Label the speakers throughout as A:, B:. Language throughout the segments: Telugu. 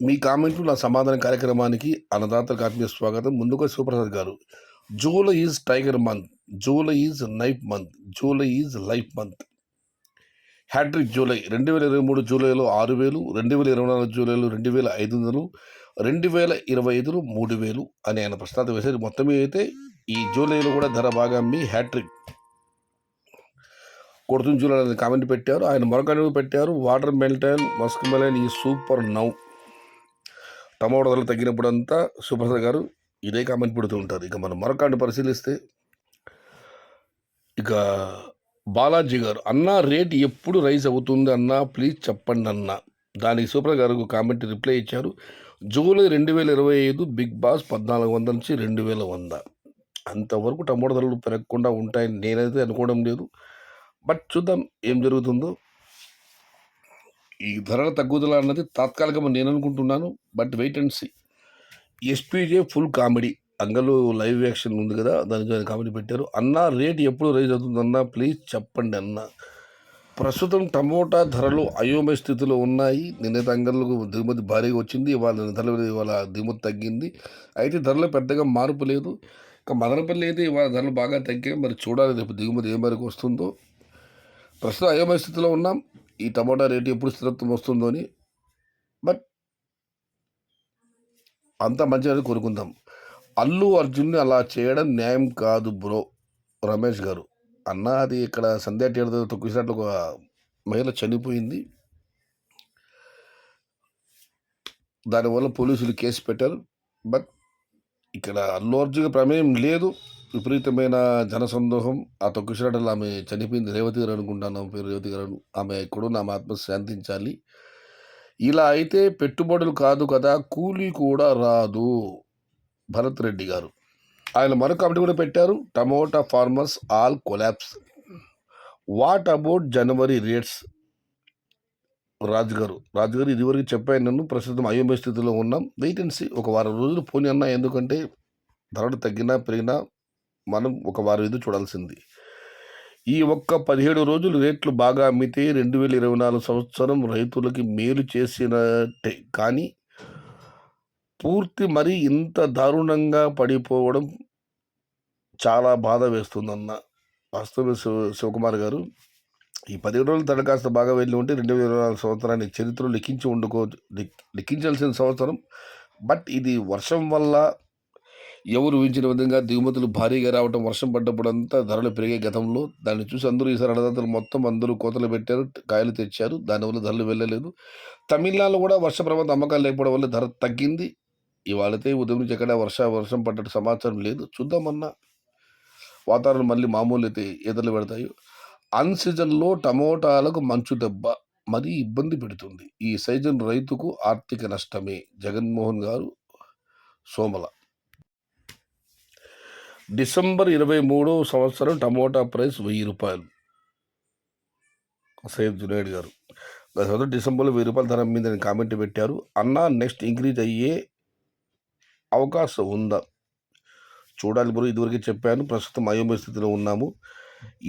A: మీ కామెంట్లు నా సమాధాన కార్యక్రమానికి అన్నదాతలకు ఆత్మీయ స్వాగతం. ముందుగా శివప్రసాద్ గారు, July is tiger month, July is knife month, July is life month. Hattrick July 2023 జూలైలో 6,000, 2024 జూలైలో 2,500, 2025లో 3,000 అని ఆయన ప్రశ్నార్థం వేశారు. మొత్తం అయితే ఈ జూలైలో కూడా ధర బాగా అమ్మి హ్యాట్రిక్ కొడుతున్న జూలై అనేది కామెంట్ పెట్టారు. ఆయన మరొక పెట్టారు, వాటర్ మెల్టన్ మస్క్ మెలన్ ఈ సూపర్ నౌ. టమాటో ధరలు తగ్గినప్పుడంతా సుప్రసాద్ గారు ఇదే కామెంట్ పెడుతూ ఉంటారు. ఇక మనం మరొకటి పరిశీలిస్తే, ఇక బాలాజీ గారు, అన్నా రేట్ ఎప్పుడు రైజ్ అవుతుంది అన్నా ప్లీజ్ చెప్పండి అన్న. దానికి సుప్రసాద్ గారు కామెంట్ రిప్లై ఇచ్చారు, జూలై 2025 బిగ్ బాస్ 1,400 నుంచి 2,100 అంతవరకు టమాటో ధరలు పెరగకుండా ఉంటాయని నేనైతే అనుకోవడం లేదు. బట్ చూద్దాం ఏం జరుగుతుందో. ఈ ధరల తగ్గుదల అన్నది తాత్కాలికమని నేను అనుకుంటున్నాను. But wait and see. ఎస్పీజే ఫుల్ కామెడీ అంగలు లైవ్ యాక్షన్ ఉంది కదా, దానికి కామెడీ పెట్టారు. అన్న రేట్ ఎప్పుడు రైజ్ అవుతుందన్నా ప్లీజ్ చెప్పండి అన్న. ప్రస్తుతం టమోటా ధరలు అయోమయ స్థితిలో ఉన్నాయి. నిన్నైతే అంగళ్ళకు దిగుమతి భారీగా వచ్చింది, ఇవాళ దిగుమతి తగ్గింది. అయితే ధరలో పెద్దగా మార్పు లేదు. ఇక మదనపల్లి అయితే ఇవాళ ధరలు బాగా తగ్గాయి. మరి చూడాలి రేపు దిగుమతి ఏ మేరకు వస్తుందో. ప్రస్తుతం అయోమయ స్థితిలో ఉన్నాం. ఈ టమోటా రేటు ఎప్పుడు స్థిరత్వం వస్తుందో అని. బట్ అంతా మంచిగా కోరుకుందాం. అల్లు అర్జున్ని అలా చేయడం న్యాయం కాదు బ్రో. రమేష్ గారు, అన్న అది ఇక్కడ సంధ్యా థియేటర్ తొక్కిసినట్లు ఒక మహిళ చనిపోయింది. దానివల్ల పోలీసులు కేసు పెట్టారు. బట్ ఇక్కడ అల్లు అర్జున్ ప్రమేయం లేదు. విపరీతమైన జనసందోహం. ఆ తొక్కిసినట్లు ఆమె చనిపోయింది, రేవతి గారు అనుకుంటాను, ఆమె పేరు రేవతి గారు. ఆమె ఎక్కడో ఆమె ఆత్మ శాంతించాలి. ఇలా అయితే పెట్టుబడులు కాదు కదా, కూలీ కూడా రాదు. భరత్ రెడ్డి గారు, ఆయన మరొక కమిటీ కూడా పెట్టారు, tomato farmers all collapse, what about January rates. రాజుగారు ఇదివరకు చెప్పాను, నన్ను ప్రస్తుతం అయోమయ స్థితిలో ఉన్నాం, వెయిట్ అండ్ సీ. ఒక వారం రోజులు పోనీ అన్నా, ఎందుకంటే ధరలు తగ్గినా పెరిగినా మనం ఒక వారం ఎదురు చూడాల్సింది. ఈ ఒక్క 17 రోజులు రేట్లు బాగా అమ్మితే 2024 సంవత్సరం రైతులకి మేలు చేసినట్టే. కానీ పూర్తి మరి ఇంత దారుణంగా పడిపోవడం చాలా బాధ వేస్తుందన్న. వాస్తవ శివకుమార్ గారు, ఈ 17 రోజులు తడ కాస్త బాగా వెళ్ళి ఉంటే 2024 సంవత్సరాన్ని చరిత్రలో లెక్కించాల్సిన సంవత్సరం. బట్ ఇది వర్షం వల్ల ఎవరు ఊహించిన విధంగా దిగుమతులు భారీగా రావడం, వర్షం పడ్డప్పుడంతా ధరలు పెరిగే గతంలో. దాన్ని చూసి అందరూ ఈసారి అన్నదాతలు మొత్తం అందరూ కోతలు పెట్టారు, కాయలు తెచ్చారు. దానివల్ల ధరలు వెళ్ళలేదు. తమిళనాడులో కూడా వర్ష ప్రభావం అమ్మకాలు లేకపోవడం వల్ల ధర తగ్గింది. ఇవాళైతే ఉదయం నుంచి ఎక్కడ వర్షం పడ్డట్టు సమాచారం లేదు. చూద్దామన్నా, వాతావరణం మళ్ళీ మామూలు అయితే ఎదురు పెడతాయి. అన్సీజన్లో టమోటాలకు మంచు దెబ్బ మరీ ఇబ్బంది పెడుతుంది. ఈ సీజన్ రైతుకు ఆర్థిక నష్టమే. జగన్మోహన్ గారు, సోమల. డిసెంబర్ 23 సంవత్సరం టమోటా ప్రైస్ 1,000 రూపాయలు. సయ్యద్ జునైడ్ గారు, గత సంవత్సరం డిసెంబర్లో 1,000 రూపాయల ధర మీద కామెంట్ పెట్టారు. అన్నా నెక్స్ట్ ఇంక్రీజ్ అయ్యే అవకాశం ఉందా? చూడాలి బ్రో, ఇదివరకే చెప్పాను, ప్రస్తుతం అయోమయ స్థితిలో ఉన్నాము.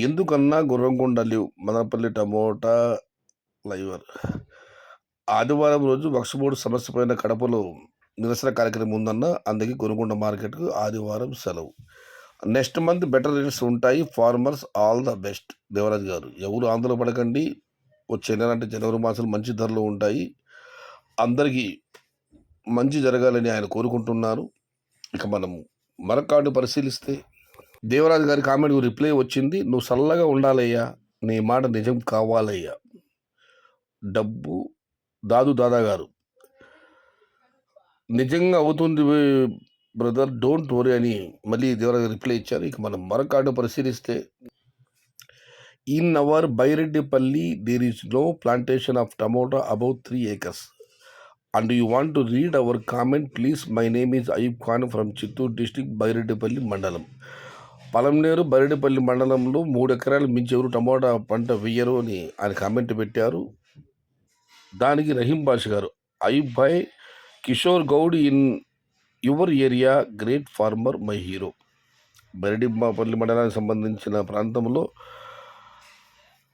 A: ఎందుకన్నా గుర్రంకొండ లీవ్ మదనపల్లి టమోటా లైవర్. ఆదివారం రోజు వక్సబోర్డు సమస్య పైన కడపలో నిరసన కార్యక్రమం ఉందన్న, అందుకే గుర్రంకొండ మార్కెట్కు ఆదివారం సెలవు. నెక్స్ట్ మంత్ బెటర్ రేట్స్ ఉంటాయి, farmers all the best. Devaraj గారు, ఎవరు ఆందోళన పడకండి, వచ్చే నెల అంటే జనవరి మాసం మంచి ధరలు ఉంటాయి, అందరికీ మంచి జరగాలని ఆయన కోరుకుంటున్నారు. ఇక మనం మరొక పరిశీలిస్తే, దేవరాజు గారి కామెంట్ రిప్లై వచ్చింది, నువ్వు చల్లగా ఉండాలయ్యా, నీ మాట నిజం కావాలయ్యా. డబ్బు దాదా గారు, నిజంగా అవుతుంది బ్రదర్, డోంట్ వరీ అని మళ్ళీ దేవరాజు రిప్లై ఇచ్చారు. ఇక మనం మరొక పరిశీలిస్తే, in our Byreddipalli there is no plantation of tomato above 3 acres and you want to read our comment, please. My name is Ayub Khan from Chittoor district, Baireddipalli మండలం. పలంనేరు బైరెడ్డిపల్లి మండలంలో 3 ఎకరాలు మించి ఎవరు టమోటా పంట వేయరు అని ఆయన కామెంట్ పెట్టారు. దానికి రహీం బాష్ గారు, Ayub bhai, Kishore Goud in your area, great farmer, my hero. Byreddipalli మండలానికి సంబంధించిన ప్రాంతంలో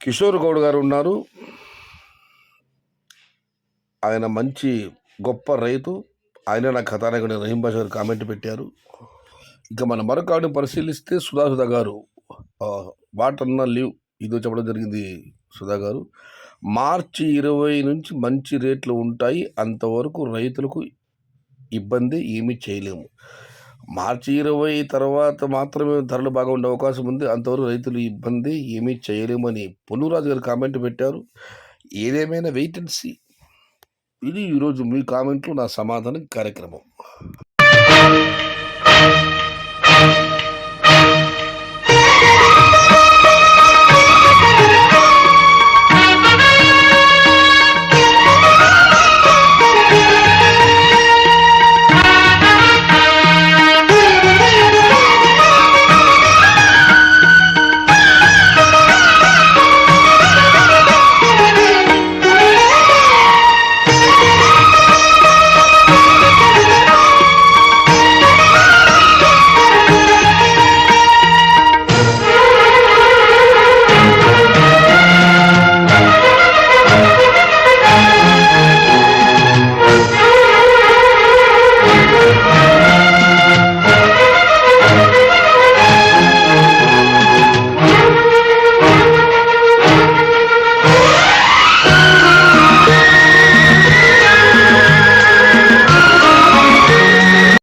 A: కిషోర్ గౌడ్ గారు ఉన్నారు. ఆయన మంచి గొప్ప రైతు, ఆయన నా కథానాయకుడు రహీం బాషా గారు కామెంట్ పెట్టారు. ఇక మన మరొక ఆడిని పరిశీలిస్తే సుధా గారు వాట్ అన్న లీవ్ ఇదో చెప్పడం జరిగింది. సుధా గారు మార్చి 20 నుంచి మంచి రేట్లు ఉంటాయి, అంతవరకు రైతులకు ఇబ్బంది ఏమీ చేయలేము. మార్చి 20 తర్వాత మాత్రమే ధరలు బాగా ఉండే అవకాశం ఉంది, అంతవరకు రైతులు ఇబ్బంది ఏమీ చేయలేమని పొన్నురాజు గారు కామెంట్ పెట్టారు. ఏదేమైనా వెయిట్ అండ్ సీ. ఇది ఈరోజు మీ కామెంట్లు నా సమాధానం కార్యక్రమం.